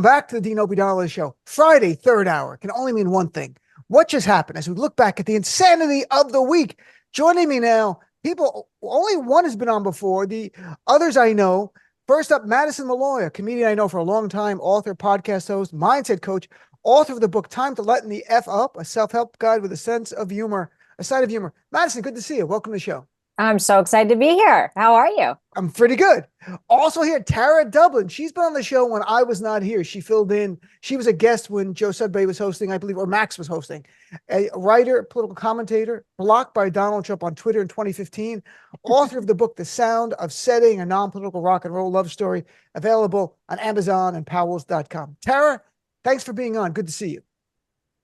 Back to the Dean Obeidallah show. Friday, third hour can only mean one thing. What just happened as we look back at the insanity of the week? Joining me now, people, only one has been on before. The others I know. First up, Madison Malloy, a comedian I know for a long time, author, podcast host, mindset coach, author of the book Time to Lighten the F Up, a self-help guide with a sense of humor, a side of humor. Madison, good to see you. Welcome to the show. I'm so excited to be here. How are you? I'm pretty good. Also here, Tara Dublin. She's been on the show when I was not here. She filled in. She was a guest when Joe Sudbury was hosting, I believe, or Max was hosting. A writer, political commentator, blocked by Donald Trump on Twitter in 2015. Author of the book, The Sound of Setting, a non-political rock and roll love story, available on Amazon and powells.com. Tara, thanks for being on. Good to see you.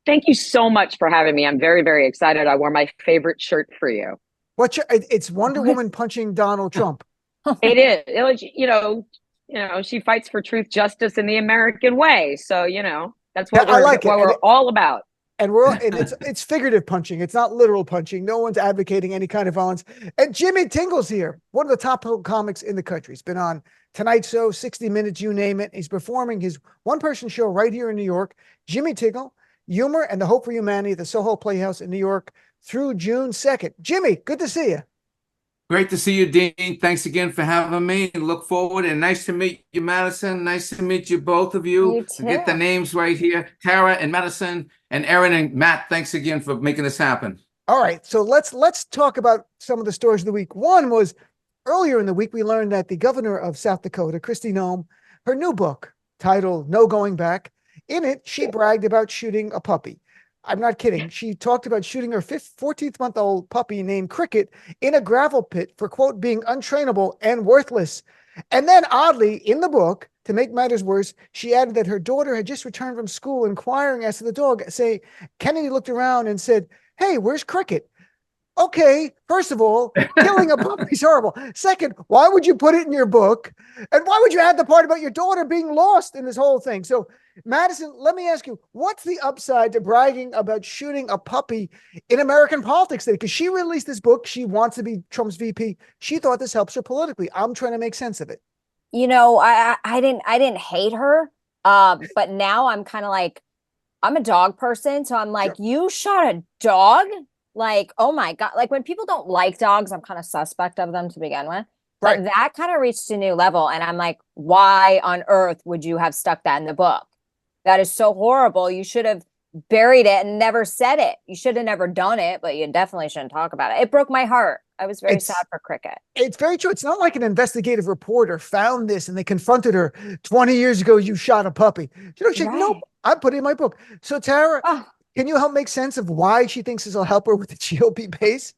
Thank you so much for having me. I'm very, very excited. I wore my favorite shirt for you. It's Wonder Woman punching Donald Trump. It is. She fights for truth, justice, and the American way. So, that's what we're all about. And it's figurative punching. It's not literal punching. No one's advocating any kind of violence. And Jimmy Tingle's here, one of the top comics in the country. He's been on Tonight Show, 60 Minutes, you name it. He's performing his one-person show right here in New York. Jimmy Tingle, Humor and the Hope for Humanity at the Soho Playhouse in New York through June 2nd. Jimmy, good to see you. Great to see you, Dean. Thanks again for having me. Look forward, and nice to meet you, Madison. Nice to meet you, both of you. You too. Get the names right here. Tara and Madison and Aaron and Matt, thanks again for making this happen. All right, so let's talk about some of the stories of the week. One was earlier in the week, we learned that the governor of South Dakota, Kristi Noem, her new book titled No Going Back, in it, she bragged about shooting a puppy. I'm not kidding. She talked about shooting her 14th-month-old puppy named Cricket in a gravel pit for, quote, being untrainable and worthless. And then, oddly, in the book, to make matters worse, she added that her daughter had just returned from school inquiring as to the dog. Kennedy looked around and said, "Hey, where's Cricket?" Okay, first of all, killing a puppy is horrible. Second, why would you put it in your book? And why would you add the part about your daughter being lost in this whole thing? So, Madison, let me ask you, what's the upside to bragging about shooting a puppy in American politics today? Because she released this book. She wants to be Trump's VP. She thought this helps her politically. I'm trying to make sense of it. I didn't hate her. But now I'm kind of like, I'm a dog person. So I'm like, sure. You shot a dog? Like, oh my God. Like when people don't like dogs, I'm kind of suspect of them to begin with. Right. But that kind of reached a new level. And I'm like, why on earth would you have stuck that in the book? That is so horrible. You should have buried it and never said it. You should have never done it, but you definitely shouldn't talk about it. It broke my heart. I was very sad for Cricket. It's very true. It's not like an investigative reporter found this and they confronted her 20 years ago, you shot a puppy. She's like, nope, I put it in my book. So Tara, can you help make sense of why she thinks this will help her with the GOP base?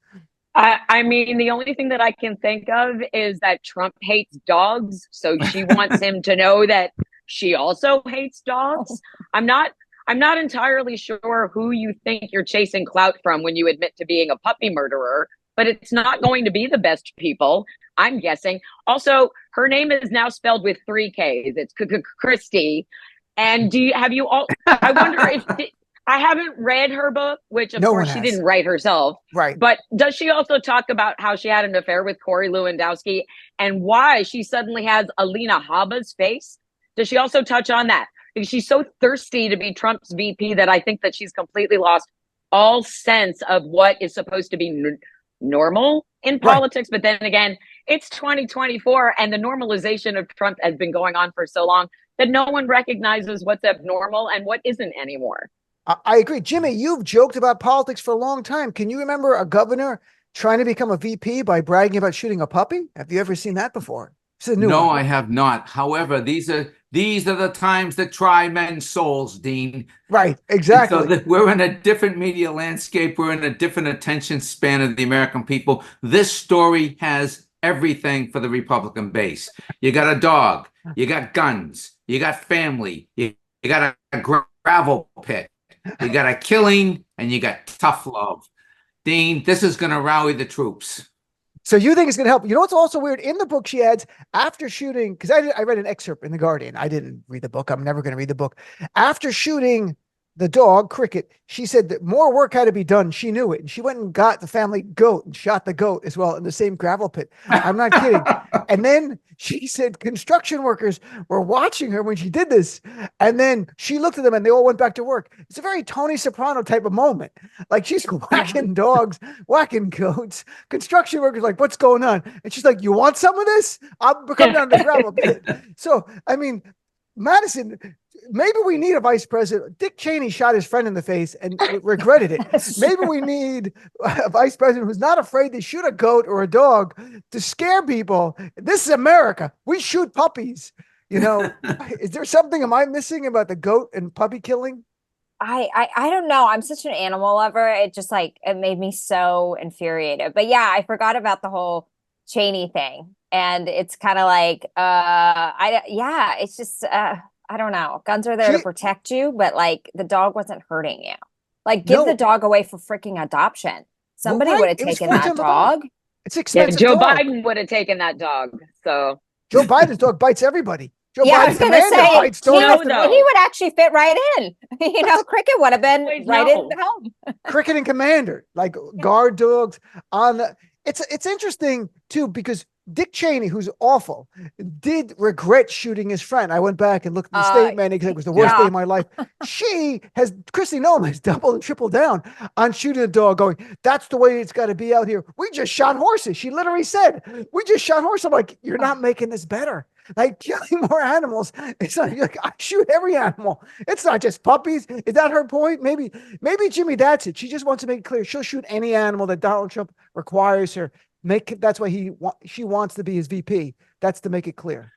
I mean, the only thing that I can think of is that Trump hates dogs. So she wants him to know that she also hates dogs. I'm not entirely sure who you think you're chasing clout from when you admit to being a puppy murderer, but it's not going to be the best people, I'm guessing. Also, her name is now spelled with 3 Ks. It's Kristi. And I wonder if I haven't read her book, which of course she didn't write herself. Right. But does she also talk about how she had an affair with Corey Lewandowski and why she suddenly has Alina Habba's face? Does she also touch on that? Because she's so thirsty to be Trump's VP that I think that she's completely lost all sense of what is supposed to be normal in politics. Right. But then again, it's 2024 and the normalization of Trump has been going on for so long that no one recognizes what's abnormal and what isn't anymore. I agree. Jimmy, you've joked about politics for a long time. Can you remember a governor trying to become a VP by bragging about shooting a puppy? Have you ever seen that before? No, I have not. However, these are the times that try men's souls, Dean. Right, exactly. So we're in a different media landscape. We're in a different attention span of the American people. This story has everything for the Republican base. You got a dog, you got guns, you got family, you got a gravel pit, you got a killing, and you got tough love. Dean, this is going to rally the troops. So you think it's going to help? You know what's also weird? In the book, she adds, after shooting, because I read an excerpt in The Guardian. I didn't read the book. I'm never going to read the book. After shooting the dog, Cricket, she said that more work had to be done. She knew it. And she went and got the family goat and shot the goat as well in the same gravel pit. I'm not kidding. And then she said construction workers were watching her when she did this. And then she looked at them and they all went back to work. It's a very Tony Soprano type of moment. Like she's whacking dogs, whacking goats. Construction workers like, what's going on? And she's like, you want some of this? I'll come down to the gravel pit. So, I mean, Madison, maybe we need a vice president. Dick Cheney shot his friend in the face and regretted it. Maybe we need a vice president who's not afraid to shoot a goat or a dog to scare people. This is America. We shoot puppies. You know, is there something, am I missing about the goat and puppy killing? I don't know. I'm such an animal lover. It just like, it made me so infuriated. But yeah, I forgot about the whole Cheney thing. And it's kind of like, it's just, I don't know. Guns are there to protect you, but like the dog wasn't hurting you. Like give the dog away for freaking adoption. Somebody would have taken that dog. It's expensive. Joe Biden would have taken that dog. So Joe Biden's dog bites everybody. Joe I was going to say, he would actually fit right in. You know, Cricket would have been in home. Cricket and Commander, like guard dogs on the. It's interesting too because Dick Cheney, who's awful, did regret shooting his friend. I went back and looked at the statement. He said it was the worst day of my life. Kristi Noem has doubled and tripled down on shooting a dog, going, that's the way it's got to be out here. We just shot horses. She literally said, we just shot horses. I'm like, you're not making this better. Like killing more animals. It's not like I shoot every animal. It's not just puppies. Is that her point? Maybe Jimmy, that's it. She just wants to make it clear. She'll shoot any animal that Donald Trump requires her. That's why she wants to be his VP. That's to make it clear.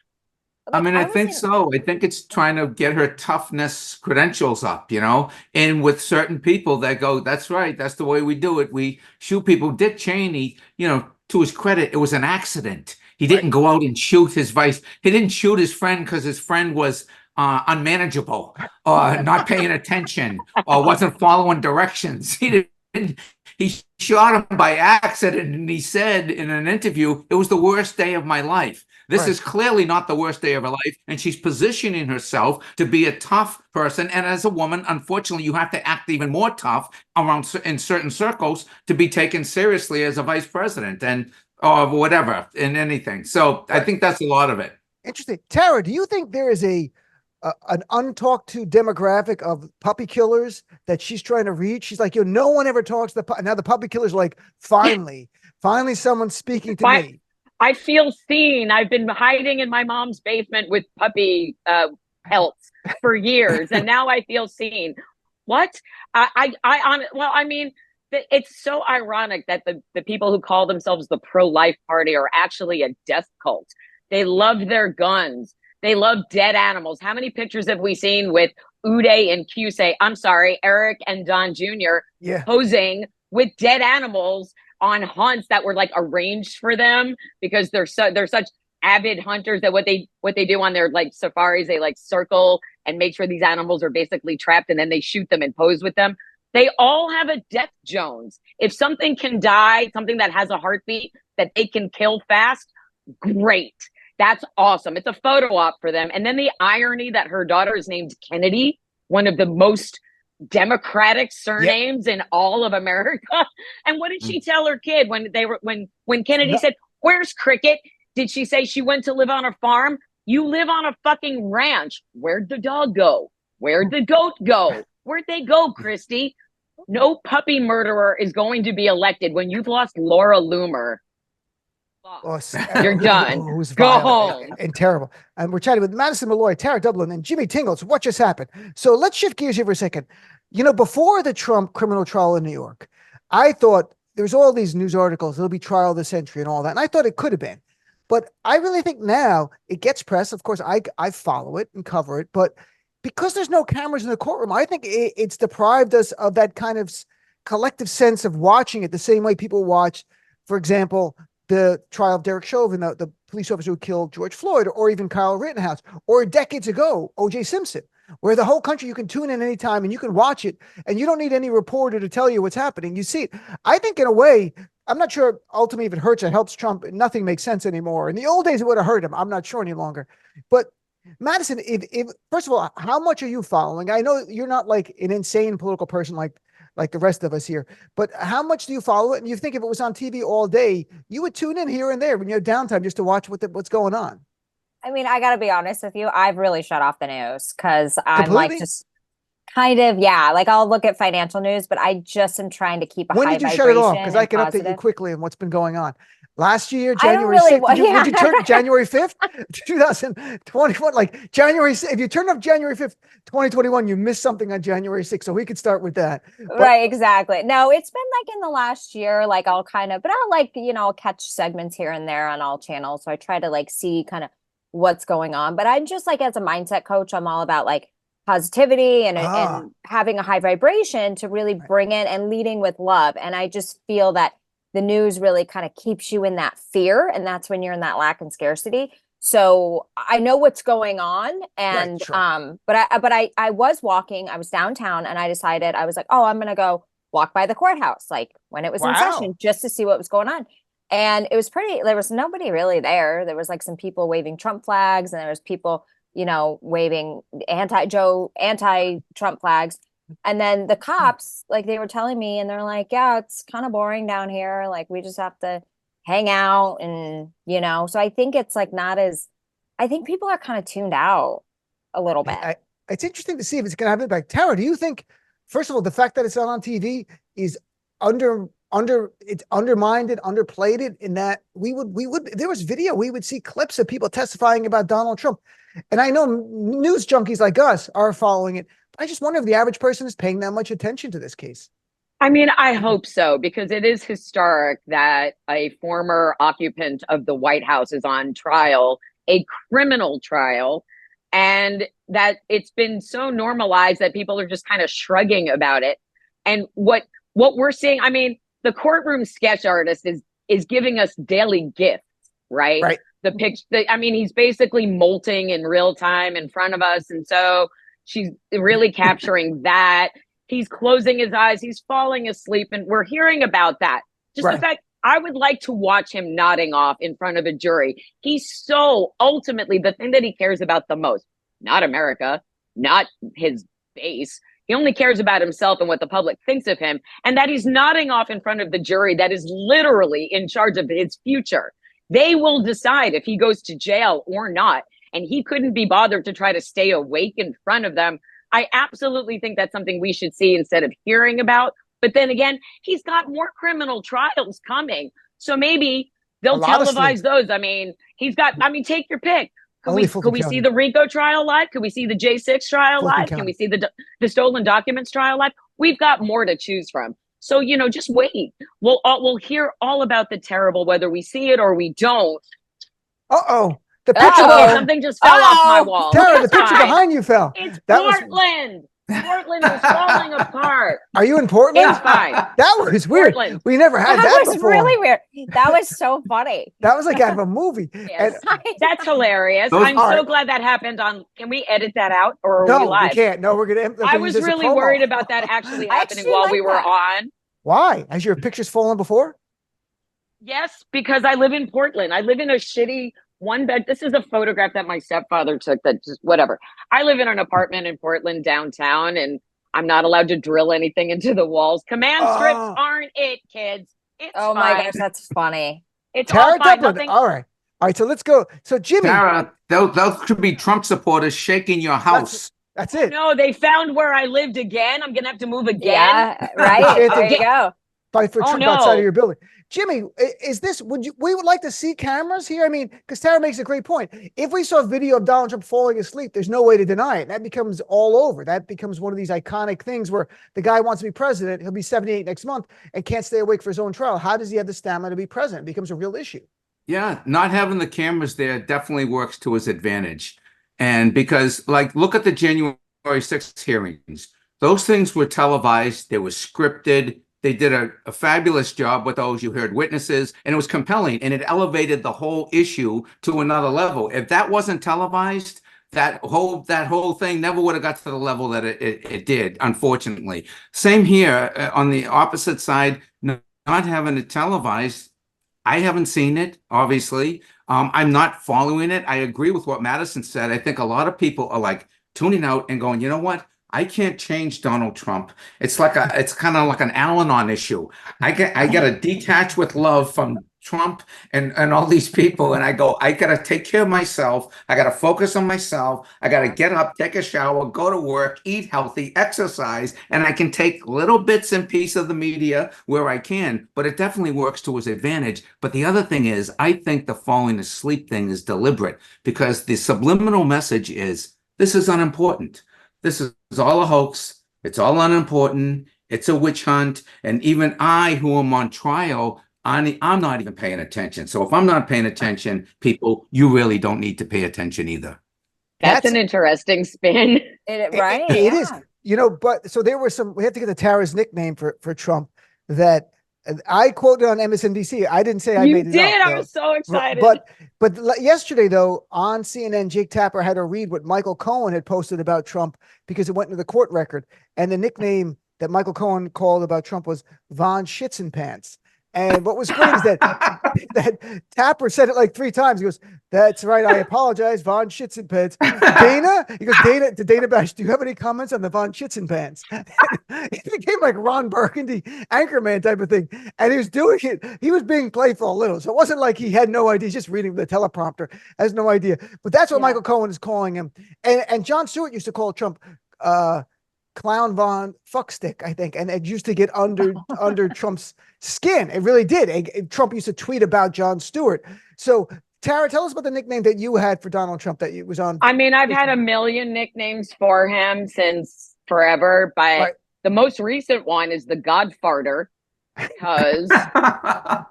I mean, I think so. I think it's trying to get her toughness credentials up, you know, and with certain people that go, that's right. That's the way we do it. We shoot people. Dick Cheney, you know, to his credit, it was an accident. He didn't go out and shoot his vice. He didn't shoot his friend because his friend was unmanageable or not paying attention or wasn't following directions. He shot him by accident, and he said in an interview, it was the worst day of my life. This is clearly not the worst day of her life, and she's positioning herself to be a tough person. And as a woman, unfortunately, you have to act even more tough in certain circles to be taken seriously as a vice president or whatever in anything. So I think that's a lot of it. Interesting. Tara, do you think there is an untalked to demographic of puppy killers that she's trying to reach? She's like, no one ever talks to now the puppy killers are like, finally someone's speaking to me. I feel seen. I've been hiding in my mom's basement with puppy pelts for years, and now I feel seen. What? I mean, it's so ironic that the people who call themselves the pro-life party are actually a death cult. They love their guns. They love dead animals. How many pictures have we seen with Uday and Eric and Don Jr. Posing with dead animals on hunts that were like arranged for them because they're such avid hunters that what they do on their like safaris, they like circle and make sure these animals are basically trapped, and then they shoot them and pose with them. They all have a death Jones. If something can die, something that has a heartbeat that they can kill fast, great. That's awesome. It's a photo op for them. And then the irony that her daughter is named Kennedy, one of the most democratic surnames in all of America. And what did she tell her kid when Kennedy said, "Where's Cricket?" Did she say she went to live on a farm? You live on a fucking ranch. Where'd the dog go? Where'd the goat go? Where'd they go, Kristi? No puppy murderer is going to be elected when you've lost Laura Loomer. You're done. Who's go home. And terrible. And we're chatting with Madison Malloy, Tara Dublin, and Jimmy Tingle. So what just happened? So let's shift gears here for a second. You know, before the Trump criminal trial in New York, I thought there's all these news articles, it'll be trial of the century and all that. And I thought it could have been. But I really think now it gets press. Of course, I follow it and cover it. But because there's no cameras in the courtroom, I think it's deprived us of that kind of collective sense of watching it the same way people watch, for example, the trial of Derek Chauvin, the police officer who killed George Floyd, or even Kyle Rittenhouse, or decades ago, O.J. Simpson, where the whole country, you can tune in anytime and you can watch it and you don't need any reporter to tell you what's happening. You see it. I think in a way, I'm not sure ultimately if it hurts or helps Trump. Nothing makes sense anymore. In the old days, it would have hurt him. I'm not sure any longer. But Madison, if first of all, how much are you following? I know you're not like an insane political person like the rest of us here, but how much do you follow it? And you think if it was on TV all day, you would tune in here and there when you have downtime just to watch what's going on. I mean, I got to be honest with you. I've really shut off the news because I'm Completely? like just kind of, yeah, like I'll look at financial news, but I just am trying to keep a When high did you shut it off? vibration Because I and can update you positive. quickly on what's been going on. Last year, I don't January really 6th, would you yeah. turn January 5th, 2021? Like January, if you turned up January 5th, 2021, you missed something on January 6th. So we could start with that. But Right, exactly. No, it's been like in the last year, like I'll kind of, but I'll like, I'll catch segments here and there on all channels. So I try to like see kind of what's going on. But I'm just like, as a mindset coach, I'm all about like positivity and having a high vibration to really bring in and leading with love. And I just feel that the news really kind of keeps you in that fear. And that's when you're in that lack and scarcity. So I know what's going on. And sure. but I was walking, I was downtown and I decided, I was like, oh, I'm gonna go walk by the courthouse, like when it was in session, just to see what was going on. And it was pretty, there was nobody really there. There was like some people waving Trump flags, and there was people, waving anti-Trump flags. And then the cops, like they were telling me, and they're like, yeah, it's kind of boring down here. Like we just have to hang out and, so I think it's like I think people are kind of tuned out a little bit. It's interesting to see if it's going to have impact. Tara, do you think, first of all, the fact that it's not on TV is it's undermined, underplayed in that we would, there was video, we would see clips of people testifying about Donald Trump. And I know news junkies like us are following it. I just wonder if the average person is paying that much attention to this case. I mean, I hope so, because it is historic that a former occupant of the White House is on trial, a criminal trial, and that it's been so normalized that people are just kind of shrugging about it. And what we're seeing, I mean, the courtroom sketch artist is giving us daily gifts, right? Right. The picture, I mean, he's basically molting in real time in front of us. And so she's really capturing that. He's closing his eyes. He's falling asleep. And we're hearing about that. Just the fact, I would like to watch him nodding off in front of a jury. He's so ultimately the thing that he cares about the most, not America, not his base. He only cares about himself and what the public thinks of him. And that he's nodding off in front of the jury that is literally in charge of his future. They will decide if he goes to jail or not. And he couldn't be bothered to try to stay awake in front of them. I absolutely think that's something we should see instead of hearing about. But then again, he's got more criminal trials coming. So maybe they'll televise those. I mean, take your pick. Could we see the RICO trial live? Could we see the J6 trial live? Can we see the stolen documents trial live? We've got more to choose from. So, just wait. We'll hear all about the terrible, whether we see it or we don't. Uh-oh. The picture, something just fell off my wall. Tara, the picture behind you fell. It's Portland. Portland is falling apart. Are you in Portland? It's fine. That was weird. Portland. We never had that before. That was really weird. That was so funny. That was like out of a movie. Yes. That's hilarious. I'm so glad that happened on. Can we edit that out, or are we live? No, we can't. No, we're going to. I was really worried about that actually happening while we were on. Why? Has your pictures fallen before? Yes, because I live in Portland. I live in a shitty one bed. This is a photograph that my stepfather took. That just whatever. I live in an apartment in Portland downtown, and I'm not allowed to drill anything into the walls. Command strips aren't it, kids. It's fine. My gosh, that's funny. It's Tara all fine. Dublin. All right. So let's go. So Jimmy, Tara, those could be Trump supporters shaking your house. That's it. No, they found where I lived again. I'm gonna have to move again. Yeah, right. There you go. Fight for Trump outside of your building. Jimmy, we would like to see cameras here? I mean, because Tara makes a great point. If we saw a video of Donald Trump falling asleep, there's no way to deny it. That becomes all over. That becomes one of these iconic things where the guy wants to be president. He'll be 78 next month and can't stay awake for his own trial. How does he have the stamina to be president? It becomes a real issue. Yeah, not having the cameras there definitely works to his advantage. And because, look at the January 6th hearings. Those things were televised. They were scripted. They did a fabulous job with those. You heard witnesses, and it was compelling, and it elevated the whole issue to another level. If that wasn't televised, that whole thing never would have got to the level that it did, unfortunately. Same here on the opposite side, not having it televised. I haven't seen it, obviously. I'm not following it. I agree with what Madison said. I think a lot of people are like tuning out and going, you know what? I can't change Donald Trump. It's kind of like an Al-Anon issue. I got to detach with love from Trump and all these people. And I go, I got to take care of myself. I got to focus on myself. I got to get up, take a shower, go to work, eat healthy, exercise, and I can take little bits and pieces of the media where I can, but it definitely works to his advantage. But the other thing is, I think the falling asleep thing is deliberate because the subliminal message is, this is unimportant. This is all a hoax. It's all unimportant. It's a witch hunt. And even I, who am on trial, I'm not even paying attention. So if I'm not paying attention, people, you really don't need to pay attention either. That's an interesting spin. Right? It is. You know, but so there were we have to get to Tara's nickname for Trump that I quoted on MSNBC. I didn't say I made it up. I was so excited. But yesterday, though, on CNN, Jake Tapper had to read what Michael Cohen had posted about Trump because it went into the court record. And the nickname that Michael Cohen called about Trump was Von Schitzenpants. And what was great is that Tapper said it like 3 times. He goes, "That's right. I apologize, Von Schitzenpants." Dana, he goes, Dana Bash, do you have any comments on the Von Schitzenpants? It became like Ron Burgundy, Anchorman type of thing. And he was doing it. He was being playful a little. So it wasn't like he had no idea. He's just reading the teleprompter, has no idea. But that's what Michael Cohen is calling him. And Jon Stewart used to call Trump Clown Von Fuckstick, I think. And it used to get under Trump's skin. It really did. Trump used to tweet about Jon Stewart. So Tara, tell us about the nickname that you had for Donald Trump that it was on. I mean, I've had a million nicknames for him since forever, but the most recent one is the Godfarter because the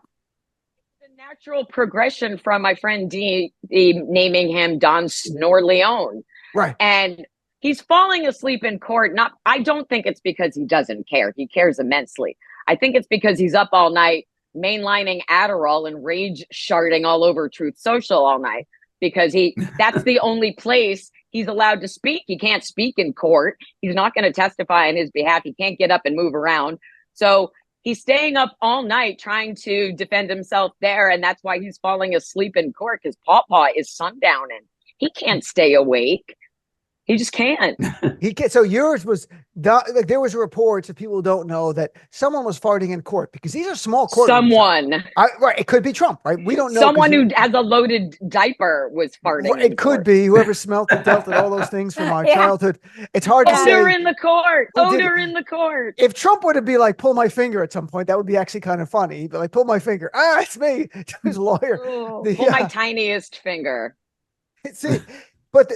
natural progression from my friend Dean naming him Don Snorleone. Right. And he's falling asleep in court. I don't think it's because he doesn't care. He cares immensely. I think it's because he's up all night mainlining Adderall and rage sharding all over Truth Social all night because that's the only place he's allowed to speak. He can't speak in court. He's not going to testify on his behalf. He can't get up and move around. So he's staying up all night trying to defend himself there. And that's why he's falling asleep in court because Pawpaw is sundowning. He can't stay awake. He just can't. He can't. So yours was like there was reports of people who don't know that someone was farting in court because these are small court. Someone. Right. It could be Trump, right? We don't know. Someone who has a loaded diaper was farting. It could be whoever smelt it, dealt it, all those things from our childhood. It's hard to say. Odor in the court. Odor in the court. If Trump were to be like, pull my finger at some point, that would be actually kind of funny. He'd be like, pull my finger. It's me. To his lawyer. Pull my tiniest finger. See. But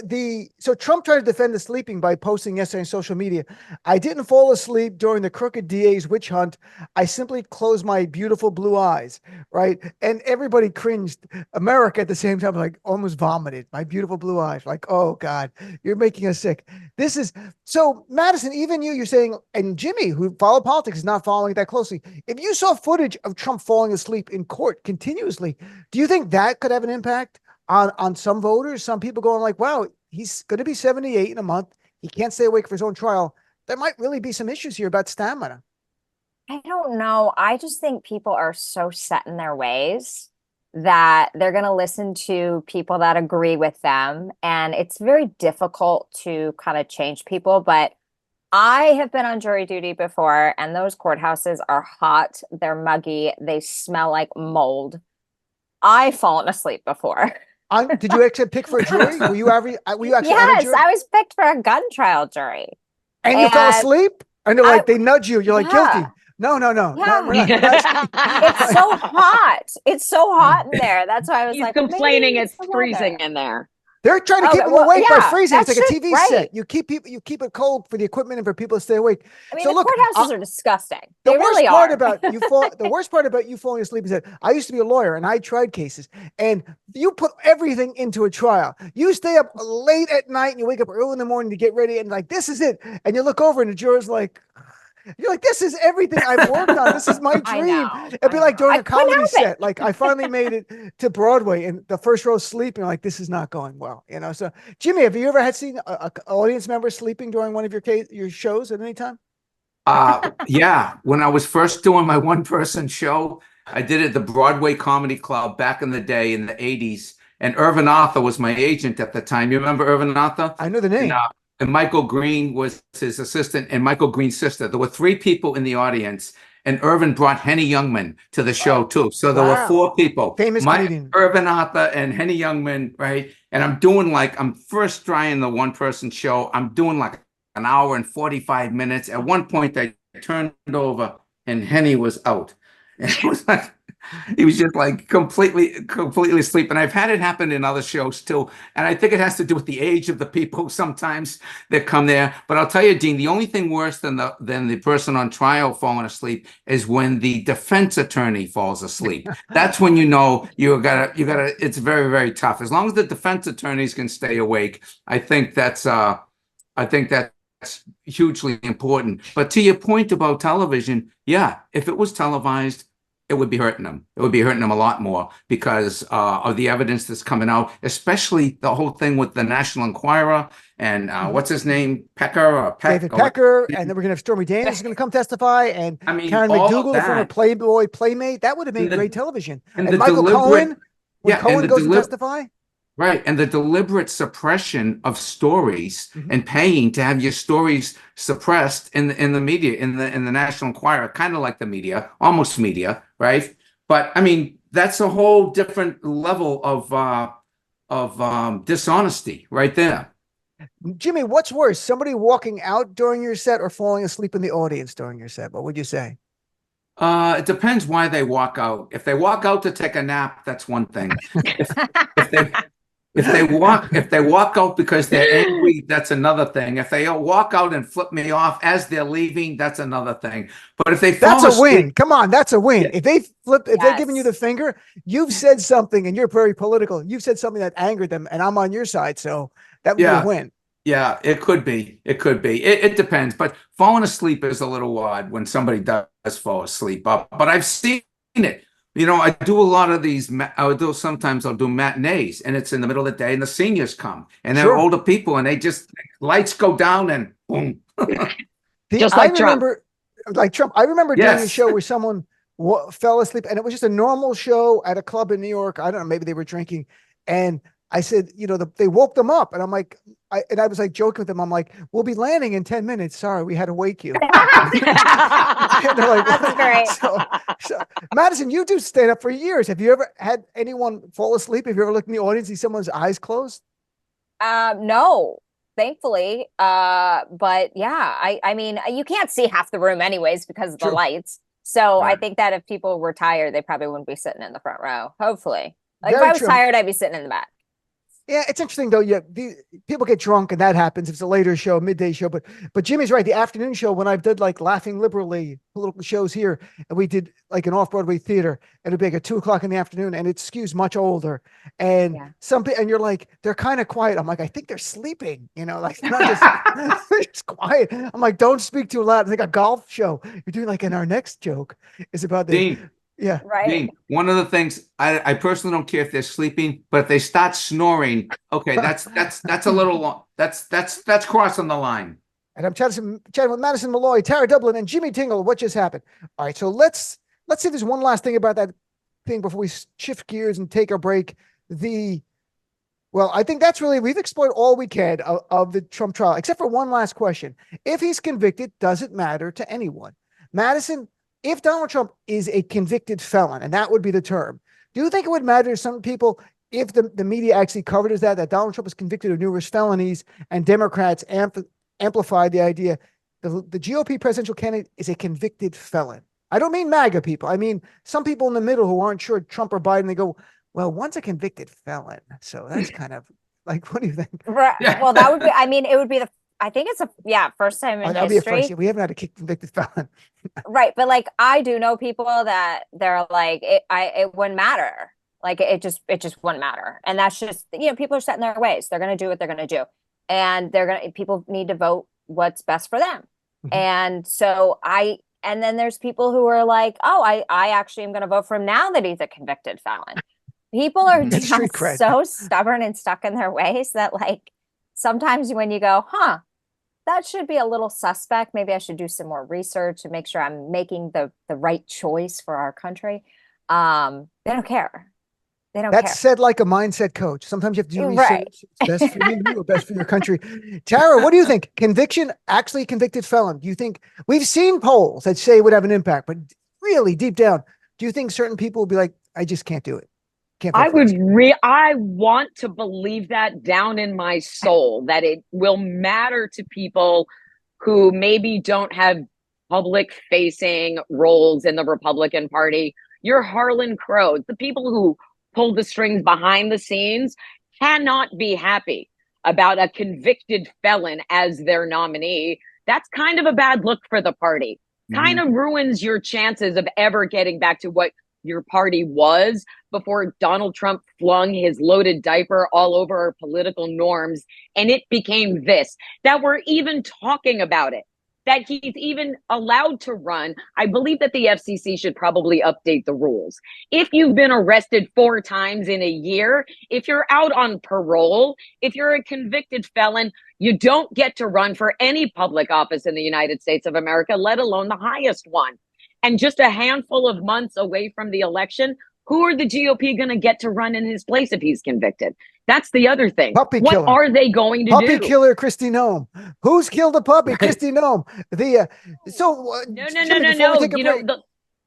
so Trump tried to defend the sleeping by posting yesterday on social media. I didn't fall asleep during the crooked DA's witch hunt. I simply closed my beautiful blue eyes, right? And everybody cringed. America at the same time, like almost vomited. My beautiful blue eyes. Like, oh God, you're making us sick. This is so Madison, even you're saying, and Jimmy, who follow politics, is not following it that closely. If you saw footage of Trump falling asleep in court continuously, do you think that could have an impact on some voters? Some people going like, wow, he's going to be 78 in a month. He can't stay awake for his own trial. There might really be some issues here about stamina. I don't know. I just think people are so set in their ways that they're going to listen to people that agree with them. And it's very difficult to kind of change people. But I have been on jury duty before, and those courthouses are hot. They're muggy. They smell like mold. I've fallen asleep before. Did you actually pick for a jury? Were you actually yes, I was picked for a gun trial jury. And you fell asleep? And they're like, they nudge you. You're like, guilty. No. Yeah. It's so hot. It's so hot in there. That's why I was He's like, complaining it's freezing in there. They're trying to keep them awake by freezing. It's like a TV right. set. You keep it cold for the equipment and for people to stay awake. I mean, so the courthouses are disgusting. They the really worst part are. the worst part about you falling asleep is that I used to be a lawyer and I tried cases, and you put everything into a trial. You stay up late at night and you wake up early in the morning to get ready, and like, this is it. And you look over and the juror's like, you're like, this is everything I've worked on. This is my dream. It'd be like during a comedy set. Like I finally made it to Broadway and the first row sleeping. Like, this is not going well, So Jimmy, have you ever seen an audience member sleeping during one of your shows at any time? Yeah. When I was first doing my one-person show, I did it at the Broadway Comedy Club back in the day in the 80s. And Irvin Arthur was my agent at the time. You remember Irvin Arthur? I know the And, name. and Michael Green was his assistant, and Michael Green's sister. There were three people in the audience, and Irvin brought Henny Youngman to the show too. So there were Wow. four people: Famous comedian. Irvin Arthur and Henny Youngman, right? And I'm first trying the one-person show. I'm doing like an hour and 45 minutes. At one point, I turned over, and Henny was out. And it was like, he was just like completely asleep. And I've had it happen in other shows too. And I think it has to do with the age of the people sometimes that come there. But I'll tell you, Dean, the only thing worse than the person on trial falling asleep is when the defense attorney falls asleep. That's when you know you gotta, it's very, very tough. As long as the defense attorneys can stay awake, I think that's hugely important. But to your point about television, yeah, if it was televised, it would be hurting them. It would be hurting them a lot more because of the evidence that's coming out, especially the whole thing with the National Enquirer and what's his name, David Pecker, and then we're gonna have Stormy Daniels is gonna come testify, and I mean, Karen all of McDougal, the former that. Playboy playmate. That would have made And the- great television. and And the Michael deliberate- Cohen, when yeah, and Cohen the goes to delib- testify. Right. And the deliberate suppression of stories and paying to have your stories suppressed in the media, in the National Enquirer, kind of like the media, almost media, right? But I mean, that's a whole different level of dishonesty right there. Jimmy, what's worse, somebody walking out during your set or falling asleep in the audience during your set? What would you say? It depends why they walk out. If they walk out to take a nap, that's one thing. If they walk out because they're angry, that's another thing. If they walk out and flip me off as they're leaving, that's another thing. But if they fall That's a asleep, win. Come on, that's a win. Yeah. If they're giving you the Yes. finger, you've said something, and you're very political. You've said something that angered them, and I'm on your side, so that would be Yeah. a win. yeah, it could be. It could be. It depends. But falling asleep is a little odd when somebody does fall asleep. But I've seen it. You know, I do a lot of these. Sometimes I'll do matinees, and it's in the middle of the day, and the seniors come, and they're Sure. older people, and they just lights go down, and boom. Just like I Trump. remember, like Trump. I remember doing a Yes. show where someone fell asleep, and it was just a normal show at a club in New York. I don't know, maybe they were drinking, and I said, they woke them up, and I'm like, I was like joking with them. I'm like, we'll be landing in 10 minutes. Sorry, we had to wake you. And they're like, That's great. So, Madison, you do stand up for years. Have you ever had anyone fall asleep? Have you ever looked in the audience, see someone's eyes closed? No, thankfully. But yeah, I mean, you can't see half the room anyways because of the True. lights. So I Right. think that if people were tired, they probably wouldn't be sitting in the front row. Hopefully. Like if Very I was true. tired, I'd be sitting in the back. Yeah, it's interesting though. Yeah, people get drunk and that happens. If it's a later show, midday show. But Jimmy's right. The afternoon show, when I did like Laughing Liberally political shows here, and we did like an off-Broadway theater, and it'd be like at 2:00 in the afternoon, and it skews much older. And Yeah. and you're like, they're kind of quiet. I'm like, I think they're sleeping. Like they're not just they're just quiet. I'm like, don't speak too loud. It's like a golf show. You're doing like, and our next joke is about the Dean, yeah. Right. Dean, one of the things I personally don't care if they're sleeping, but if they start snoring, okay, that's a little long. That's crossing the line. And I'm chatting with Madison Malloy, Tara Dublin, and Jimmy Tingle. What just happened? All right, so let's see if there's one last thing about that thing before we shift gears and take a break. Well, I think that's really, we've explored all we can of the Trump trial, except for one last question. If he's convicted, does it matter to anyone? Madison, if Donald Trump is a convicted felon, and that would be the term, do you think it would matter to some people if the media actually covered as that Donald Trump is convicted of numerous felonies and Democrats amplified the idea the GOP presidential candidate is a convicted felon? I don't mean MAGA people. I mean some people in the middle who aren't sure Trump or Biden. They go, well, one's a convicted felon. So that's kind of like, what do you think? Right. Yeah. Well, that would be, I mean, it would be I think it's first time in That'll be a history. first. We haven't had a convicted felon. Right. But like, I do know people that they're like, it wouldn't matter. Like it just wouldn't matter. And that's just, people are set in their ways. They're going to do what they're going to do. And people need to vote what's best for them. Mhm. And so and then there's people who are like, oh, I actually am going to vote for him now that he's a convicted felon. People are That's just street cred. so stubborn and stuck in their ways that like, sometimes when you go, that should be a little suspect. Maybe I should do some more research and make sure I'm making the right choice for our country. They don't care. They don't That's care. said like a mindset coach. Sometimes you have to do Right. research. It's best for you or best for your country. Tara, what do you think? Conviction, actually convicted felon. Do you think we've seen polls that say it would have an impact, but really deep down, do you think certain people will be like, I just can't do it? Can't vote for this. I want to believe that down in my soul, that it will matter to people who maybe don't have public facing roles in the Republican Party. Your Harlan Crows, the people who pull the strings behind the scenes, cannot be happy about a convicted felon as their nominee. That's kind of a bad look for the party. Kind of ruins your chances of ever getting back to what your party was before Donald Trump flung his loaded diaper all over our political norms. And it became this, that we're even talking about it, that he's even allowed to run. I believe that the FCC should probably update the rules. If you've been arrested 4 times in a year, if you're out on parole, if you're a convicted felon, you don't get to run for any public office in the United States of America, let alone the highest one. And just a handful of months away from the election, who are the GOP going to get to run in his place if he's convicted? That's the other thing. Puppy what killer. are they going to do? Puppy killer Kristi Noem. Who's killed a puppy? Kristi Noem.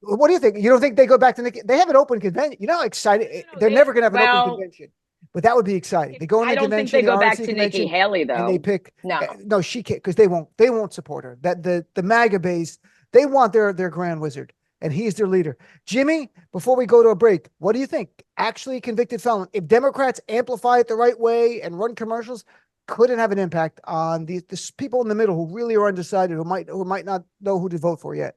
What do you think? You don't think they go back to Nikki? They have an open convention. You know how excited they're never going to have an open convention. But that would be exciting. They go in the convention. I don't think they go back to Nikki Haley though. And they pick no, she can't, because they won't support her. That the MAGA base, they want their grand wizard, and he's their leader. Jimmy, before we go to a break, what do you think? Actually convicted felon. If Democrats amplify it the right way and run commercials, could it have an impact on the people in the middle who really are undecided, who might not know who to vote for yet?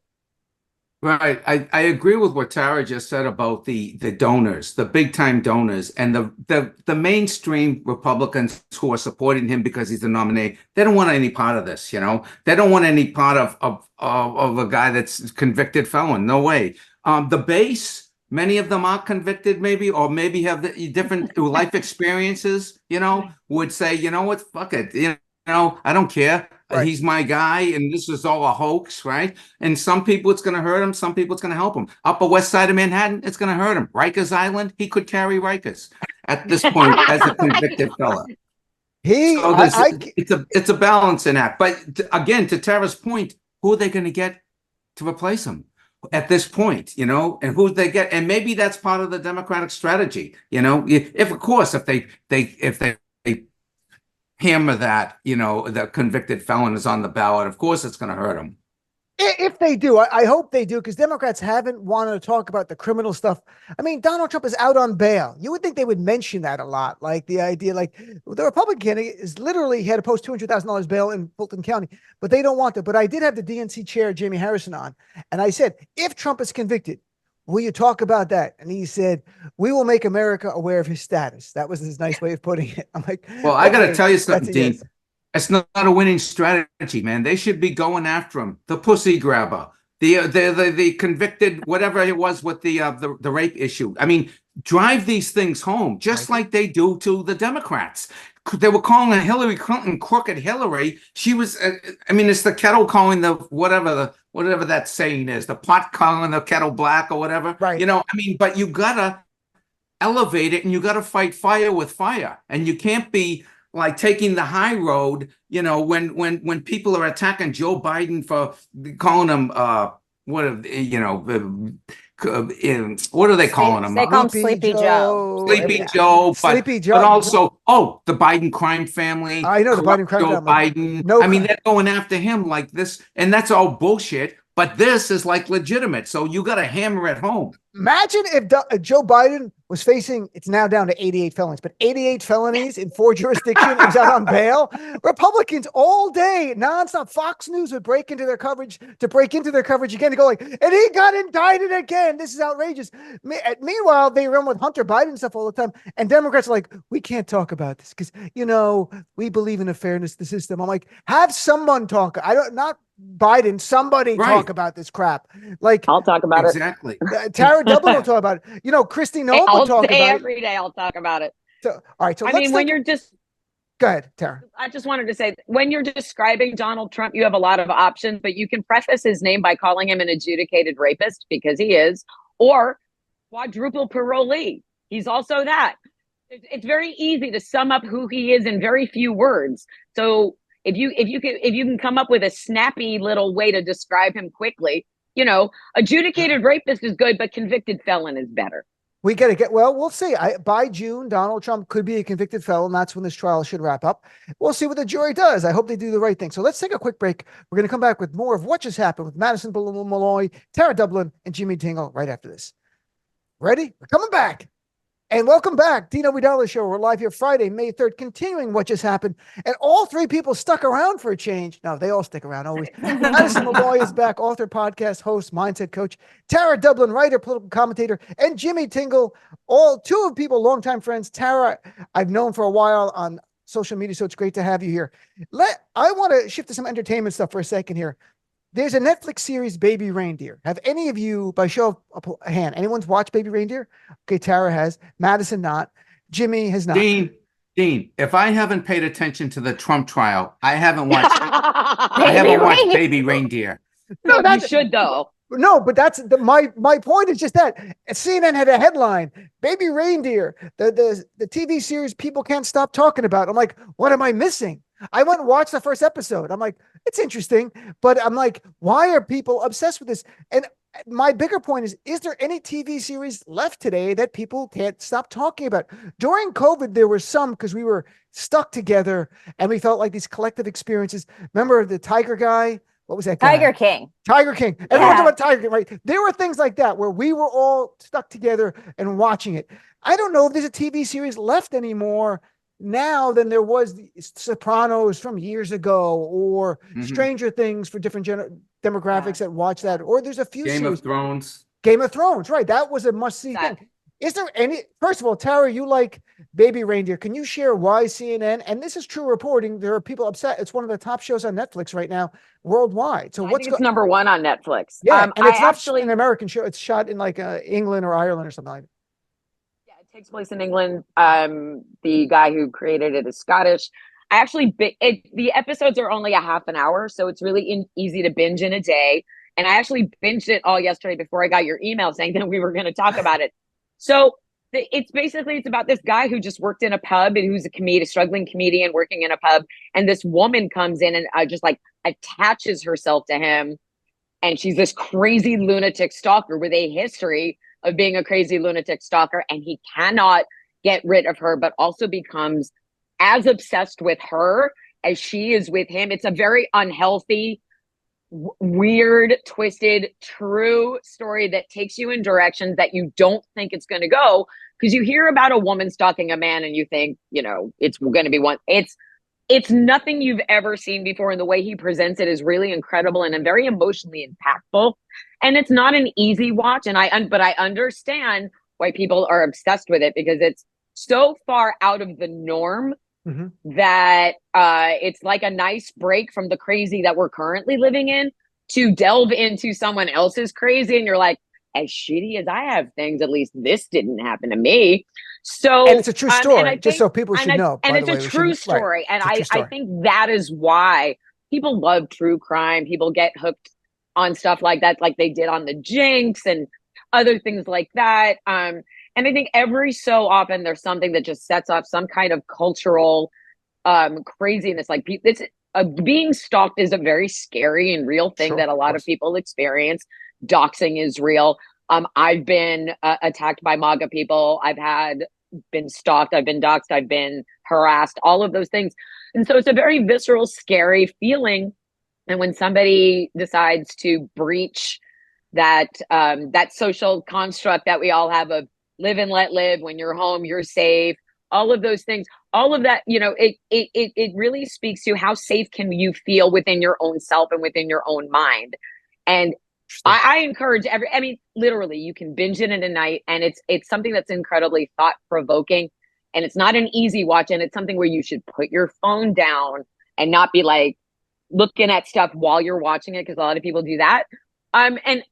Right. I agree with what Tara just said about the donors, the big time donors, and the mainstream Republicans who are supporting him because he's the nominee. They don't want any part of this, you know. They don't want any part of a guy that's convicted felon. No way. The base, many of them are convicted, maybe, or maybe have the different life experiences, you know, would say, you know what, fuck it, you know, I don't care. Right. He's my guy, and this is all a hoax, right? And some people it's going to hurt him. Some people it's going to help him. Upper West Side of Manhattan, it's going to hurt him. Rikers Island, he could carry Rikers at this point as a convicted fella. It's a balancing act. But again, to Tara's point, who are they going to get to replace him at this point? You know, and who they get, and maybe that's part of the Democratic strategy. You know, if they hammer that, you know, the convicted felon is on the ballot, of course it's going to hurt him. If they do, I hope they do, because Democrats haven't wanted to talk about the criminal stuff. I mean, Donald Trump is out on bail. You would think they would mention that a lot, like the idea, like the Republican candidate is literally, he had to post $200,000 bail in Fulton County, but they don't want that. But I did have the DNC chair, Jamie Harrison, on, and I said, if Trump is convicted, will you talk about that? And he said, we will make America aware of his status. That was his nice way of putting it. I'm like, well, I got to tell you something, Dean. Yes. It's not a winning strategy, man. They should be going after him. The pussy grabber, the convicted, whatever it was with the rape issue. I mean, drive these things home, just like they do to the Democrats. They were calling Hillary Clinton crooked Hillary. She was, I mean, it's the kettle calling the whatever that saying is, the pot calling the kettle black or whatever. Right. You know, I mean, but you gotta elevate it, and you gotta fight fire with fire, and you can't be like taking the high road. You know, when people are attacking Joe Biden for calling him what are they calling him? They call him Sleepy Joe. Sleepy Joe. But also, the Biden crime family. I know the Biden crime Joe family. Biden. No, I mean, they're going after him like this, and that's all bullshit. But this is like legitimate, so you got to hammer it home. Imagine if Joe Biden was facing, it's now down to 88 felonies, but 88 felonies in 4 jurisdictions. He was out on bail. Republicans all day, nonstop. Fox News would break into their coverage again to go like, and he got indicted again. This is outrageous. Meanwhile, they run with Hunter Biden stuff all the time. And Democrats are like, we can't talk about this because, you know, we believe in the fairness of the system. I'm like, have someone talk. Not Biden, somebody talk about this crap. Like, I'll talk about exactly. Tara Dublin will talk about it. You know, Kristi Noem will talk about it. Every day I'll talk about it. So, all right. So I mean, when you're just go ahead, Tara. I just wanted to say, when you're describing Donald Trump, you have a lot of options, but you can preface his name by calling him an adjudicated rapist, because he is, or quadruple parolee. He's also that. It's very easy to sum up who he is in very few words. So if you can come up with a snappy little way to describe him quickly, adjudicated rapist is good, but convicted felon is better. We got to get, well, we'll see. By June, Donald Trump could be a convicted felon. That's when this trial should wrap up. We'll see what the jury does. I hope they do the right thing. So let's take a quick break. We're going to come back with more of what just happened with Madison Malloy, Tara Dublin, and Jimmy Tingle right after this. Ready? We're coming back. And welcome back, Dean Obeidallah Show. We're live here Friday, May 3rd, continuing what just happened. And all three people stuck around for a change. No, they all stick around always. Madison Malloy is back, author, podcast, host, mindset coach. Tara Dublin, writer, political commentator. And Jimmy Tingle, all two of people, longtime friends. Tara, I've known for a while on social media, so it's great to have you here. I want to shift to some entertainment stuff for a second here. There's a Netflix series, Baby Reindeer. Have any of you, by show of a hand, anyone's watched Baby Reindeer? Okay, Tara has. Madison not. Jimmy has not. Dean, if I haven't paid attention to the Trump trial, I haven't watched Baby Reindeer. No, you should though. No, but that's my point is just that CNN had a headline, Baby Reindeer, the TV series people can't stop talking about. I'm like, what am I missing? I went and watched the first episode. I'm like, it's interesting, but I'm like, why are people obsessed with this? And my bigger point is there any TV series left today that people can't stop talking about? During COVID, there were some because we were stuck together and we felt like these collective experiences. Remember the Tiger guy? What was that guy? Tiger King. Everyone talking about Tiger King, right? There were things like that where we were all stuck together and watching it. I don't know if there's a TV series left anymore now than there was the Sopranos from years ago or Stranger Things for different demographics that watch that, or there's a few Game of Thrones, right? That was a must-see thing. Is there any, first of all, Tara, you like Baby Reindeer. Can you share why CNN, and this is true reporting, there are people upset. It's one of the top shows on Netflix right now worldwide. So it's number one on Netflix. Yeah, and it's not actually an American show. It's shot in like England or Ireland or something like that. Takes place in England. The guy who created it is Scottish. The episodes are only a half an hour, so it's really easy to binge in a day. And I actually binged it all yesterday before I got your email saying that we were going to talk about it. So it's about this guy who just worked in a pub and who's a struggling comedian working in a pub. And this woman comes in and just like attaches herself to him. And she's this crazy lunatic stalker with a history of being a crazy lunatic stalker, and he cannot get rid of her, but also becomes as obsessed with her as she is with him. It's a very unhealthy, weird, twisted, true story that takes you in directions that you don't think it's going to go, because you hear about a woman stalking a man and you think, it's going to be one. It's nothing you've ever seen before, and the way he presents it is really incredible and very emotionally impactful. And it's not an easy watch, but I understand why people are obsessed with it, because it's so far out of the norm that it's like a nice break from the crazy that we're currently living in to delve into someone else's crazy. And you're like, as shitty as I have things, at least this didn't happen to me. So, and it's a true story, just so people should know. And it's a true story. And I think that is why people love true crime. People get hooked on stuff like that, like they did on the Jinx and other things like that. And I think every so often there's something that just sets off some kind of cultural craziness. Like being stalked is a very scary and real thing that a lot of people experience. Doxing is real. I've been attacked by MAGA people. I've been stalked. I've been doxed. I've been harassed, all of those things. And so it's a very visceral, scary feeling. And when somebody decides to breach that social construct that we all have of live and let live, when you're home, you're safe, all of those things, all of that, it really speaks to how safe can you feel within your own self and within your own mind. And I encourage literally you can binge it in a night, and it's something that's incredibly thought provoking, and it's not an easy watch. And it's something where you should put your phone down and not be like looking at stuff while you're watching it, because a lot of people do that. And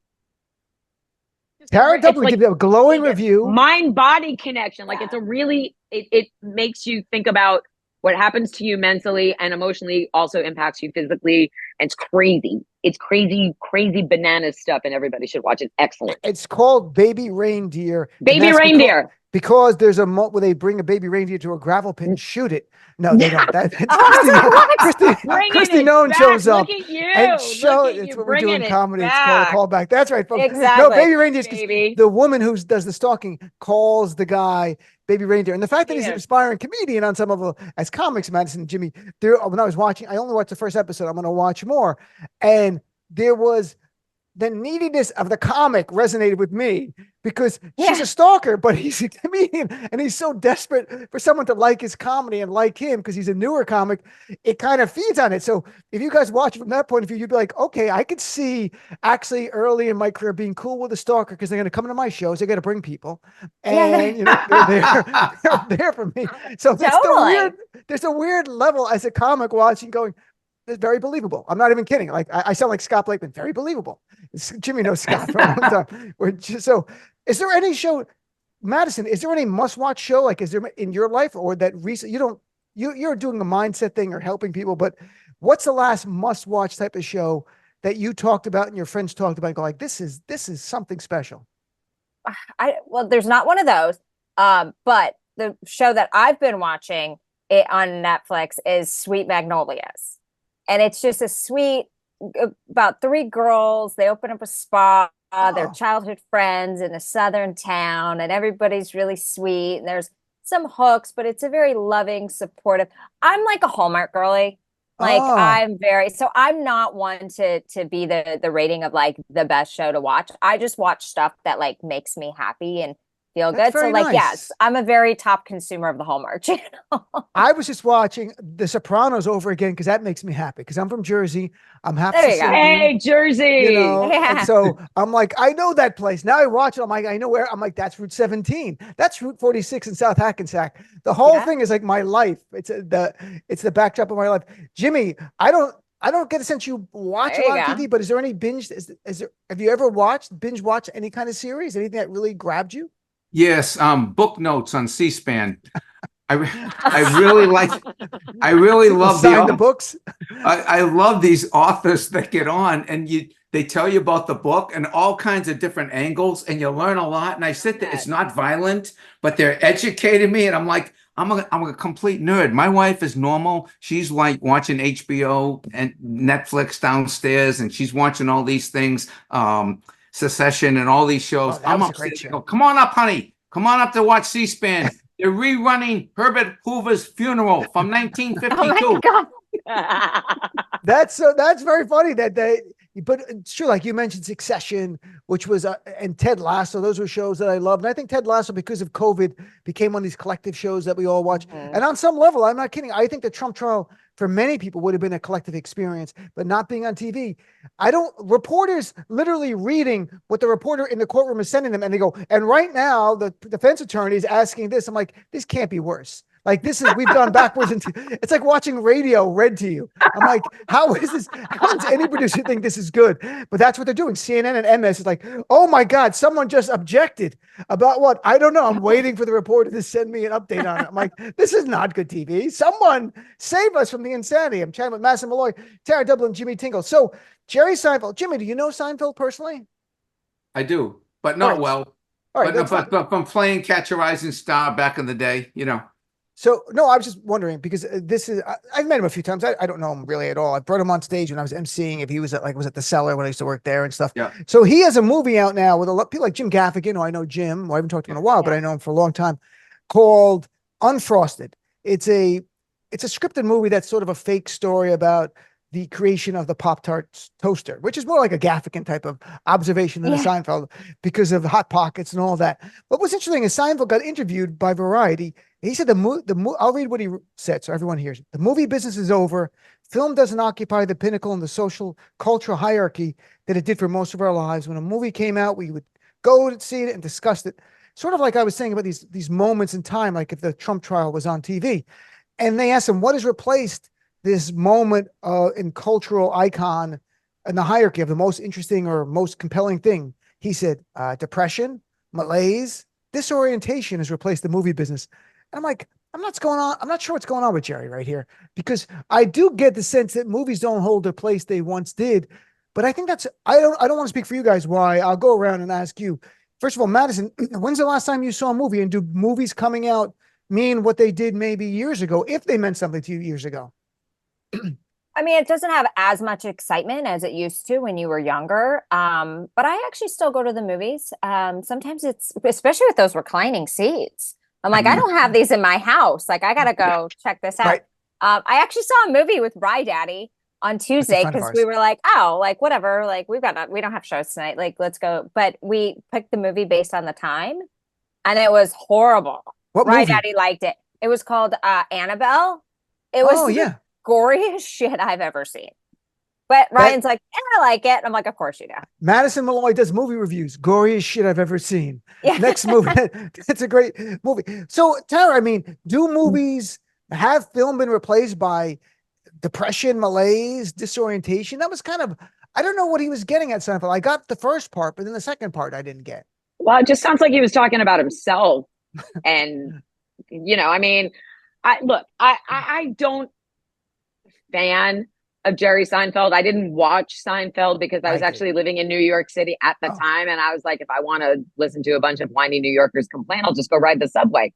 Tara Dublin gave you a glowing review. Mind-body connection. Like it's a really, it makes you think about what happens to you mentally and emotionally, also impacts you physically, And it's crazy. It's crazy, crazy banana stuff, and everybody should watch it. Excellent. It's called Baby Reindeer. and Baby that's Reindeer. Because there's a where they bring a baby reindeer to a gravel pit and shoot it. No, they don't. That's Kristi Noem shows up. Look at you. And Look at it's you what we do in bringing it comedy. It's called a back. callback. That's right, folks. Exactly. No, Baby Reindeer. Baby. The woman who does the stalking calls the guy Baby Reindeer, and the fact that he's an aspiring comedian on some level, as comics, Madison and Jimmy. When I was watching, I only watched the first episode. I'm going to watch more, and there was the neediness of the comic resonated with me because she's a stalker, but he's a comedian and he's so desperate for someone to like his comedy and like him because he's a newer comic. It kind of feeds on it. So if you guys watch it from that point of view, you'd be like, okay, I could see actually early in my career being cool with a stalker because they're going to come to my shows. They're going to bring people and you know, they're there for me. So there's a weird level as a comic watching going, it's very believable. I'm not even kidding. Like I sound like Scott Blakeman. Very believable. Jimmy knows Scott for a long time. So, is there any show, Madison? Is there any must-watch show? Like, is there in your life or that recent? You're doing a mindset thing or helping people, but what's the last must-watch type of show that you talked about and your friends talked about? And go like, this is something special. Well, there's not one of those. But the show that I've been watching on Netflix is Sweet Magnolias. And it's just a sweet, about 3 girls. They open up a spa. They're childhood friends in a southern town, and everybody's really sweet. And there's some hooks, but it's a very loving, supportive. I'm like a Hallmark girly. Like so I'm not one to be the rating of like the best show to watch. I just watch stuff that like makes me happy and feel good. So like, yes, I'm a very top consumer of the Hallmark Channel. I was just watching The Sopranos over again because that makes me happy because I'm from Jersey. I'm happy. Hey, Jersey. You know, and so I'm like, I know that place. Now I watch it. I'm like, I know where. I'm like, that's Route 17. That's Route 46 in South Hackensack. The whole thing is like my life. It's the backdrop of my life. Jimmy, I don't get a sense you watch a lot of TV, but is there any binge? Have you ever binge watched any kind of series? Anything that really grabbed you? Yes, book notes on C-SPAN. I really love the books. I love these authors that get on and they tell you about the book and all kinds of different angles, and you learn a lot. And I sit there, it's not violent, but they're educating me, and I'm like, I'm a complete nerd. My wife is normal. She's like watching HBO and Netflix downstairs, and she's watching all these things. Succession and all these shows. I'm upstairs. Come on up, honey. Come on up to watch C-SPAN. They're rerunning Herbert Hoover's funeral from 1952. Oh my God. That's very funny but it's true. Like you mentioned Succession, which was, and Ted Lasso. Those were shows that I loved. And I think Ted Lasso, because of COVID, became one of these collective shows that we all watch. Mm-hmm. And on some level, I'm not kidding. I think the Trump trial for many people would have been a collective experience, but not being on TV. Reporters literally reading what the reporter in the courtroom is sending them. And they go, and right now the defense attorney is asking this. I'm like, this can't be worse. Like we've gone backwards into, it's like watching radio read to you. I'm like, how is this? How does any producer think this is good? But that's what they're doing. CNN and MS is like, oh my God, someone just objected about what? I don't know. I'm waiting for the reporter to send me an update on it. I'm like, this is not good TV. Someone save us from the insanity. I'm chatting with Madison Malloy, Tara Dublin, Jimmy Tingle. So Jerry Seinfeld. Jimmy, do you know Seinfeld personally? I do, but not well. All right, but from playing Catch a Rising Star back in the day, you know. So, no, I was just wondering because I've met him a few times. I don't know him really at all. I brought him on stage when I was emceeing if he was at the Cellar when I used to work there and stuff. Yeah. So he has a movie out now with a lot of people like Jim Gaffigan, who I know Jim, who I haven't talked to him in a while, but I know him for a long time, called Unfrosted. It's a scripted movie that's sort of a fake story about the creation of the Pop-Tart toaster, which is more like a Gaffigan type of observation than a Seinfeld because of Hot Pockets and all that. But what's interesting is Seinfeld got interviewed by Variety. He said I'll read what he said so everyone hears. The movie business is over. Film doesn't occupy the pinnacle in the social cultural hierarchy that it did for most of our lives. When a movie came out, we would go to see it and discuss it. Sort of like I was saying about these moments in time, like if the Trump trial was on TV. And they asked him, what has replaced this moment in cultural icon and the hierarchy of the most interesting or most compelling thing? He said, depression, malaise, disorientation has replaced the movie business. And I'm like, I'm not sure what's going on with Jerry right here, because I do get the sense that movies don't hold the place they once did. But I think I don't want to speak for you guys. Why? I'll go around and ask you. First of all, Madison, when's the last time you saw a movie, and do movies coming out mean what they did maybe years ago, if they meant something to you years ago? I mean, it doesn't have as much excitement as it used to when you were younger. But I actually still go to the movies. Sometimes it's, especially with those reclining seats. I'm like, I don't have these in my house. Like, I gotta go check this out. Right. I actually saw a movie with Rye Daddy on Tuesday because we were like, oh, like whatever, like we don't have shows tonight. Like, let's go. But we picked the movie based on the time, and it was horrible. What Rye movie? Daddy liked it. It was called Annabelle. It was the goriest shit I've ever seen. But Ryan's like, I like it. I'm like, of course you do. Madison Malloy does movie reviews. Goriest shit I've ever seen. Yeah. Next movie. It's a great movie. So, Tara, I mean, do movies have film been replaced by depression, malaise, disorientation? That was kind of, I don't know what he was getting at, Seinfeld. I got the first part, but then the second part I didn't get. Well, it just sounds like he was talking about himself. And, I mean, I don't fan of Jerry Seinfeld. I didn't watch Seinfeld because I was actually living in New York City at the time. And I was like, if I want to listen to a bunch of whiny New Yorkers complain, I'll just go ride the subway.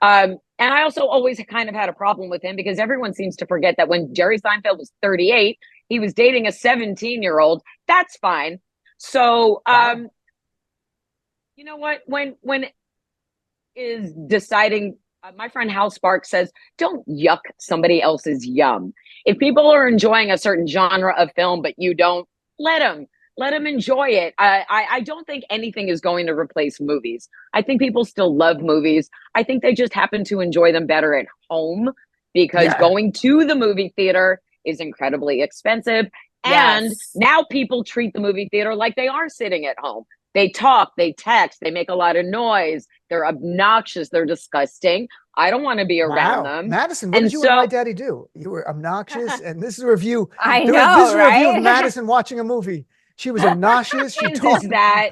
And I also always kind of had a problem with him because everyone seems to forget that when Jerry Seinfeld was 38, he was dating a 17-year-old. That's fine. So, you know what? When is deciding, my friend Hal Sparks says, don't yuck somebody else's yum. If people are enjoying a certain genre of film, but you don't, let them enjoy it. I don't think anything is going to replace movies. I think people still love movies. I think they just happen to enjoy them better at home because going to the movie theater is incredibly expensive. And now people treat the movie theater like they are sitting at home. They talk, they text, they make a lot of noise. They're obnoxious. They're disgusting. I don't want to be around them. Madison, what did you and my daddy do? You were obnoxious. And this is a review. This is a right? review of Madison watching a movie. She was obnoxious. She talked that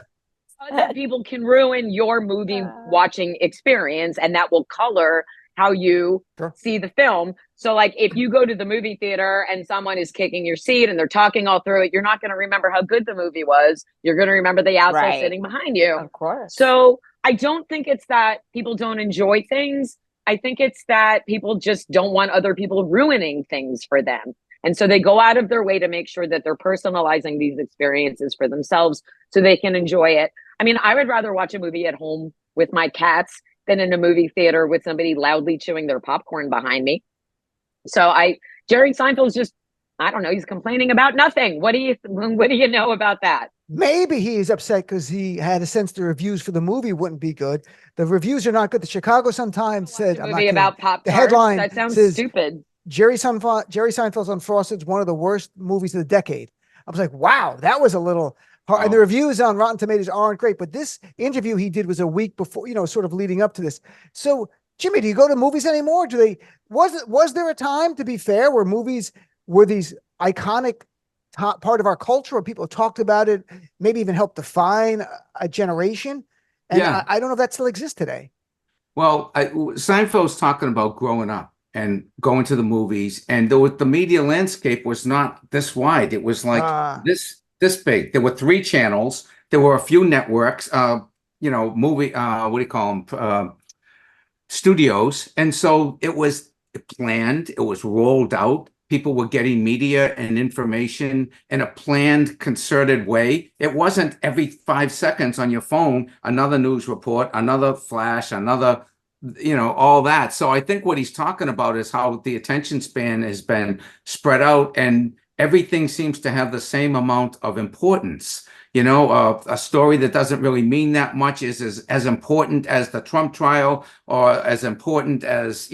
other people can ruin your movie watching experience, and that will color how you see the film. So like if you go to the movie theater and someone is kicking your seat and they're talking all through it, you're not going to remember how good the movie was. You're going to remember the asshole sitting behind you. Of course. So I don't think it's that people don't enjoy things. I think it's that people just don't want other people ruining things for them. And so they go out of their way to make sure that they're personalizing these experiences for themselves so they can enjoy it. I mean, I would rather watch a movie at home with my cats than in a movie theater with somebody loudly chewing their popcorn behind me. So Jerry Seinfeld's just, I don't know, he's complaining about nothing. What do you know about that? Maybe he is upset because he had a sense the reviews for the movie wouldn't be good. The reviews are not good. The Chicago Sun-Times said, a movie about Pop-Tarts. The headline that sounds says, stupid. Jerry Seinfeld's Unfrosted is one of the worst movies of the decade. I was like, wow, that was a little hard. And the reviews on Rotten Tomatoes aren't great, but this interview he did was a week before, sort of leading up to this. So, Jimmy, do you go to movies anymore? Was there a time, to be fair, where movies were these iconic part of our culture where people talked about it, maybe even helped define a generation? And I don't know if that still exists today. Well, Seinfeld's talking about growing up and going to the movies, and the media landscape was not this wide. It was like this big. There were 3 channels. There were a few networks, movie, what do you call them? Studios. And so it was planned. It was rolled out. People were getting media and information in a planned, concerted way. It wasn't every 5 seconds on your phone, another news report, another flash, another, all that. So I think what he's talking about is how the attention span has been spread out and everything seems to have the same amount of importance. A story that doesn't really mean that much is as important as the Trump trial or as important as,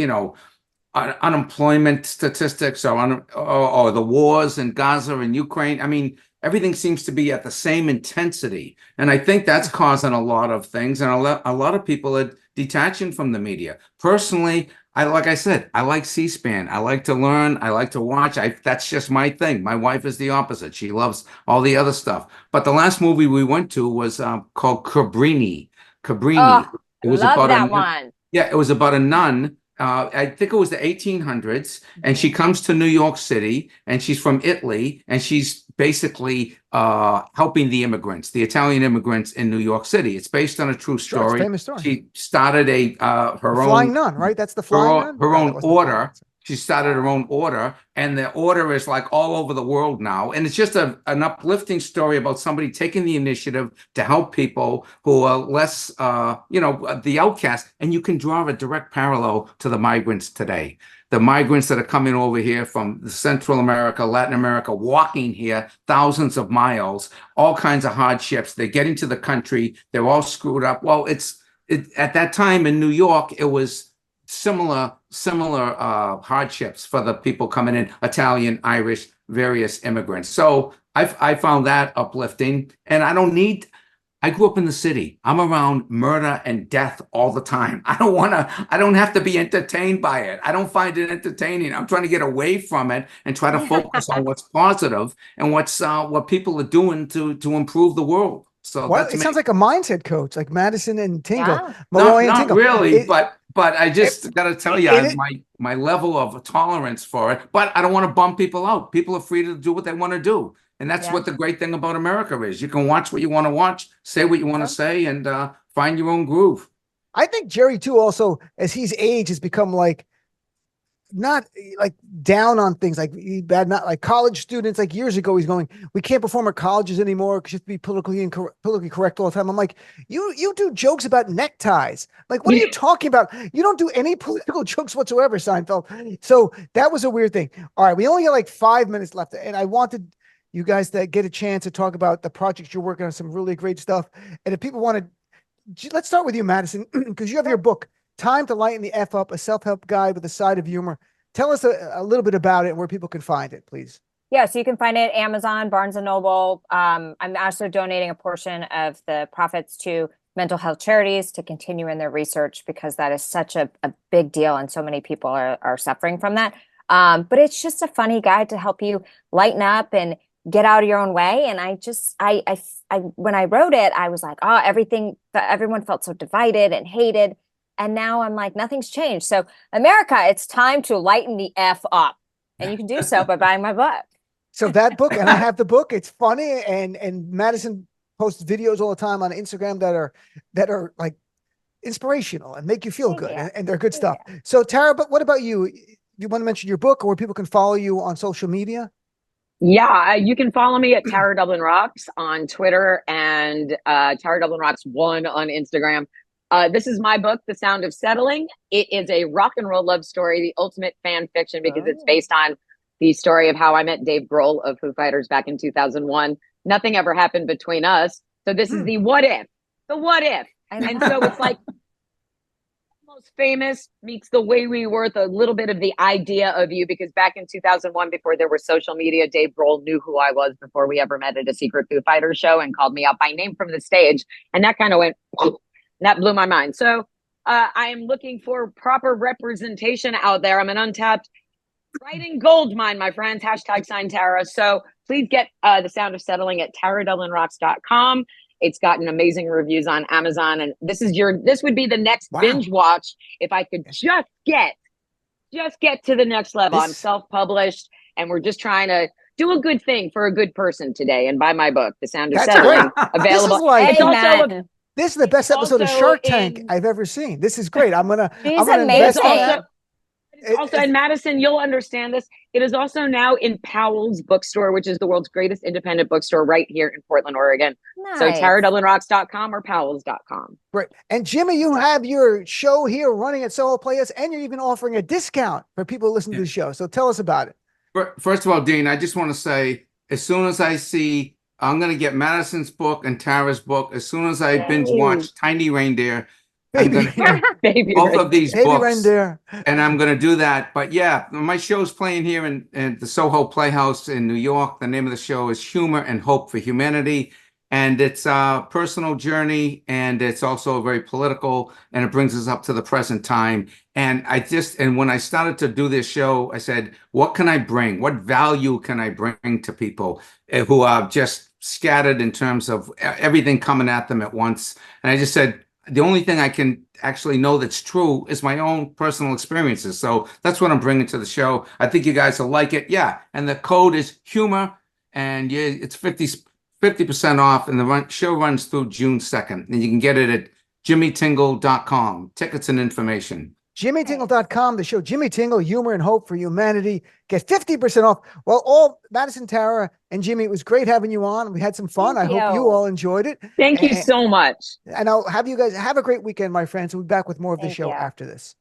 unemployment statistics or the wars in Gaza and Ukraine. I mean, everything seems to be at the same intensity. And I think that's causing a lot of things. And a lot of people are detaching from the media. Personally, like I said, I like C-SPAN. I like to learn. I like to watch. That's just my thing. My wife is the opposite. She loves all the other stuff. But the last movie we went to was called Cabrini. Oh, it was about that one. Yeah, it was about a nun I think it was the 1800s, and she comes to New York City, and she's from Italy, and she's basically helping the immigrants, the Italian immigrants in New York City. It's based on a true Sure, it's a story. famous story. She started her Flying own Nun, right? That's the Flying Nun? her No, own that wasn't the Flying order. Nun. She started her own order, and the order is like all over the world now. And it's just an uplifting story about somebody taking the initiative to help people who are less, the outcast. And you can draw a direct parallel to the migrants today. The migrants that are coming over here from Central America, Latin America, walking here thousands of miles, all kinds of hardships. They're getting to the country. They're all screwed up. Well, at that time in New York, it was similar hardships for the people coming in, Italian, Irish, various immigrants. So I found that uplifting. And I grew up in the city. I'm around murder and death all the time. I don't have to be entertained by it. I don't find it entertaining. I'm trying to get away from it and try to focus on what's positive and what people are doing to improve the world. So Well, it sounds like a mindset coach, like Madison and Tingle, Yeah. Malloy and not Tingle. really, but I just got to tell you, my level of tolerance for it. But I don't want to bum people out. People are free to do what they want to do. And that's what the great thing about America is. You can watch what you want to watch, say what you want to say, and find your own groove. I think Jerry too, also, as he's aged, has become like, not like down on things like bad, not like college students. Like years ago, he's going, we can't perform at colleges anymore because you have to be politically correct all the time. I'm like, you do jokes about neckties. Like, what are you talking about? You don't do any political jokes whatsoever, Seinfeld. So that was a weird thing. All right, we only got like 5 minutes left, and I wanted you guys to get a chance to talk about the projects you're working on, some really great stuff. And if people want to, let's start with you, Madison, because you have your book, Time to Lighten the F Up, a self-help guide with a side of humor. Tell us a little bit about it and where people can find it, please. Yeah, so you can find it Amazon, Barnes and Noble. I'm also donating a portion of the profits to mental health charities to continue in their research, because that is such a big deal and so many people are suffering from that. But it's just a funny guide to help you lighten up and get out of your own way. And I when I wrote it, I was like, oh, everyone felt so divided and hated. And now I'm like, nothing's changed. So America, it's time to lighten the F up. And you can do so by buying my book. So that book, and I have the book, it's funny. And Madison posts videos all the time on Instagram that are like inspirational and make you feel good. And they're good stuff. So Tara, but what about you? You want to mention your book, or where people can follow you on social media? Yeah, you can follow me at Tara Dublin Rocks on Twitter and Tara Dublin Rocks 1 on Instagram. This is my book, The Sound of Settling. It is a rock and roll love story, the ultimate fan fiction, because it's based on the story of how I met Dave Grohl of Foo Fighters back in 2001. Nothing ever happened between us. So this is the what if. And so it's like Most Famous meets The Way We Were, a little bit of the idea of you, because back in 2001, before there was social media, Dave Grohl knew who I was before we ever met at a secret Foo Fighters show and called me out by name from the stage. And that kind of went, that blew my mind. So I am looking for proper representation out there. I'm an untapped writing gold mine, my friends, #Tara. So please get The Sound of Settling at taradublinrocks.com. It's gotten amazing reviews on Amazon. And this would be the next binge watch if I could just get to the next level. I'm self-published, and we're just trying to do a good thing for a good person today and buy my book, The Sound of Settling, available. This is the best episode of Shark Tank I've ever seen. This is great. I'm gonna invest in it. Also, and Madison, you'll understand this. It is also now in Powell's bookstore, which is the world's greatest independent bookstore right here in Portland, Oregon. Nice. So taradublinrocks.com or powells.com. Right. And Jimmy, you have your show here running at Soho Playhouse, and you're even offering a discount for people who listen to the show. So tell us about it. First of all, Dean, I just want to say, as soon as I see, I'm going to get Madison's book and Tara's book. As soon as I binge watch Tiny Reindeer, I'm going to get both of these books, Reindeer. And I'm going to do that. But yeah, my show's playing here in the Soho Playhouse in New York. The name of the show is Humor and Hope for Humanity. And it's a personal journey, and it's also very political, and it brings us up to the present time. And when I started to do this show, I said, what can I bring? What value can I bring to people who are just scattered in terms of everything coming at them at once? And I just said, the only thing I can actually know that's true is my own personal experiences. So that's what I'm bringing to the show. I think you guys will like it. Yeah. And the code is humor, and yeah, it's 50% off, and the show runs through June 2nd. And you can get it at jimmytingle.com. Tickets and information. JimmyTingle.com, the show Jimmy Tingle, Humor and Hope for Humanity. Get 50% off. Well, all Madison, Tara, and Jimmy, it was great having you on. We had some fun. I hope you all enjoyed it. Thank you so much. And I'll have you guys have a great weekend, my friends. We'll be back with more of the show after this.